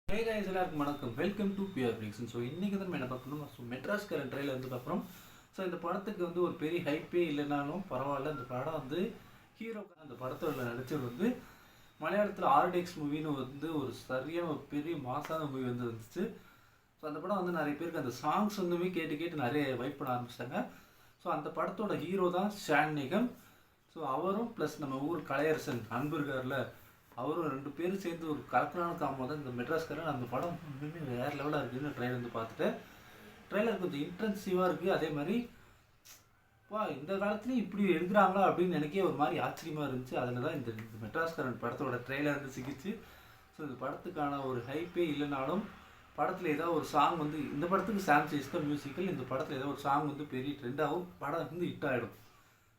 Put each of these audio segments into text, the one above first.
Hey guys எல்லாருக்கும் வணக்கம். Welcome to pure prediction. So இன்றைக்கி தான் நம்ம என்ன பார்க்கணும், ஸோ மெட்ராஸ் கரண்ட் ட்ரெயிலர் வந்து பார்க்குறோம். ஸோ இந்த படத்துக்கு வந்து ஒரு பெரிய ஹைப்பே இல்லைனாலும் பரவாயில்ல. இந்த படம் வந்து ஹீரோ அந்த படத்தோட நடிச்சவர் வந்து மலையாளத்தில் ஆர்டிஎக்ஸ் மூவின்னு வந்து ஒரு சரியான ஒரு பெரிய மாசான மூவி வந்து வந்துச்சு. ஸோ அந்த படம் வந்து நிறைய பேருக்கு அந்த சாங்ஸ் வந்துமே கேட்டு கேட்டு நிறைய வைப் பண்ண ஆரம்பிச்சிட்டாங்க. ஸோ அந்த படத்தோட ஹீரோ தான் ஷான் நிகம். ஸோ அவரும் ப்ளஸ் நம்ம ஊர் கலையரசன் அன்பு இருக்கார்ல, அவரும் ரெண்டு பேரும் சேர்ந்து ஒரு கலக்கலான காம்போ தான் இந்த மெட்ராஸ்காரன். அந்த படம் உண்மையுமே வேறு லெவலாக இருக்குதுன்னு ட்ரெயிலர் வந்து பார்த்துட்டு, ட்ரெயிலர் கொஞ்சம் இன்டென்சிவாக இருக்குது. அதே மாதிரி இந்த காலத்துலேயும் இப்படி எடுக்கிறாங்களா அப்படின்னு எனக்கே ஒரு மாதிரி ஆச்சரியமாக இருந்துச்சு. அதில் தான் இந்த மெட்ராஸ்காரன் படத்தோட ட்ரெயிலர் வந்து சிக்கிச்சு. ஸோ இந்த படத்துக்கான ஒரு ஹைப்பே இல்லைனாலும் படத்தில் ஏதாவது ஒரு சாங் வந்து, இந்த படத்துக்கு சாம் சேஸ்கர் மியூசிக்கல், இந்த படத்தில் ஏதாவது ஒரு சாங் வந்து பெரிய ட்ரெண்டாகவும் படம் வந்து ஹிட் ஆகிடும்.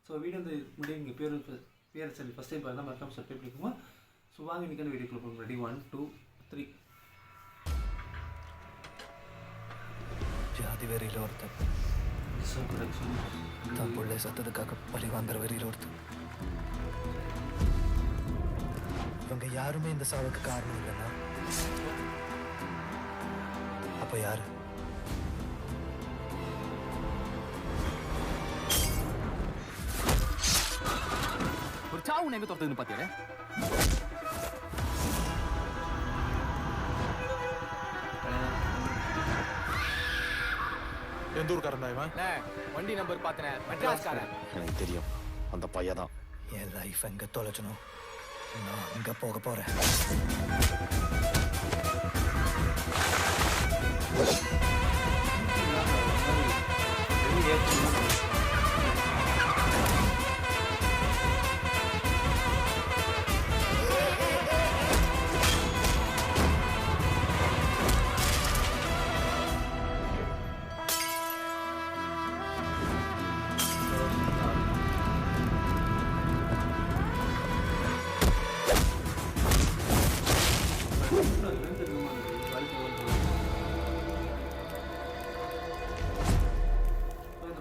ஸோ வீடியோ வந்து முடியும். நீங்கள் பேர் சரி ஃபஸ்ட் டைம் பார்த்தா மறக்காம சப்ஸ்கிரைப் பண்ணிக்கோங்க. ஸோ வாங்க இன்றைக்கான வீடியோக்குள்ள போகும். ரெடி 1 2 3. ஜாதி வெறியில் ஒருத்தன் தான் பிள்ளை சத்ததுக்காக பழி வாங்குற வெறியில் ஒருத்தன். இவங்க யாருமே இந்த சாவுக்கு காரணம் இல்லைன்னா அப்ப யாரு? ஒரு சாவு எங்க தோர்த்துன்னு பாத்தியா? எந்த ஊருக்காரன்டா இவன்? வண்டி நம்பர் பார்த்தேன், மெட்ராஸ்காரன். எனக்கு தெரியும், அந்த பையன் தான். என் லைஃப் எங்க தொலைச்சணும், நான் அங்க போக போறேன்.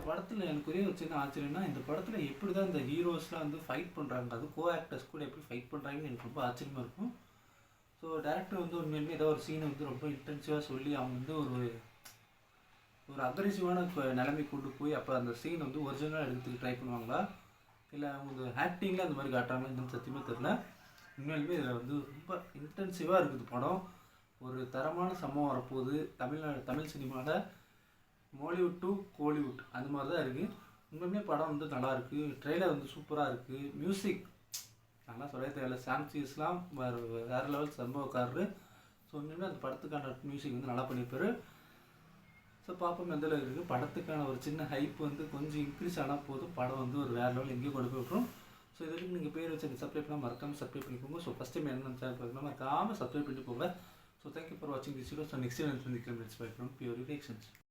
படத்தில் எனக்கு ஒரே ஒரு சின்ன ஆச்சரியம்னா, இந்த படத்தில் எப்படி தான் இந்த ஹீரோஸ்லாம் வந்து ஃபைட் பண்ணுறாங்க, அது கோ ஆக்டர்ஸ் கூட எப்படி ஃபைட் பண்ணுறாங்கன்னு எனக்கு ரொம்ப ஆச்சரியமாக இருக்கும். ஸோ டேரக்டர் வந்து உண்மையிலுமே ஏதோ ஒரு சீனை வந்து ரொம்ப இன்டென்சிவாக சொல்லி அவங்க வந்து ஒரு அக்ரெசிவான நிலைமை கொண்டு போய் அப்போ அந்த சீன் வந்து ஒரிஜினலாக எடுத்துக்க ட்ரை பண்ணுவாங்களா, இல்லை அவங்க ஆக்டிங்கில் அந்த மாதிரி காட்டுறாங்களா இன்னும் சத்தியமாக தெரில. உண்மையிலுமே இதில் வந்து ரொம்ப இன்டென்சிவாக இருக்குது படம். ஒரு தரமான சம்பவம் வரப்போகுது. தமிழ் சினிமாவில் மாலிவுட் டு கோலிவுட் அந்த மாதிரி தான் இருக்குது. உண்மையுமே படம் வந்து நல்லாயிருக்கு. ட்ரெய்லர் வந்து சூப்பராக இருக்குது. மியூசிக் நல்லா சொல்ல தேவையில்ல. சாம் சேஸ்லாம் வேறு லெவல் சம்பவக்காரரு. ஸோ உண்மையுமே அந்த படத்துக்கான மியூசிக் வந்து நல்லா பண்ணியிருப்பாரு. ஸோ பார்ப்போம் எந்த அளவுக்கு இருக்குது. படத்துக்கான ஒரு சின்ன ஹைப் வந்து கொஞ்சம் இன்க்ரீஸ் ஆனால் போதும், படம் வந்து ஒரு வேறு லெவல் எங்கேயும் கொண்டு போய் விட்டுரும். ஸோ இதுக்கு நீங்கள் பேர் வச்சு சப்ஸ்கிரைப் பண்ணால் மறக்காமல் சப்ஸ்கிரைப் பண்ணிக்கோங்க. ஸோ ஃபஸ்ட் டைம் என்ன சேனல் பார்க்கணும் மறக்காமல் சப்ஸ்கிரைப் பண்ணிட்டு போங்க. ஸோ தேங்க்யூ ஃபார் வாட்சிங் this video. So next time சந்திக்கிறேன். Pure reactions.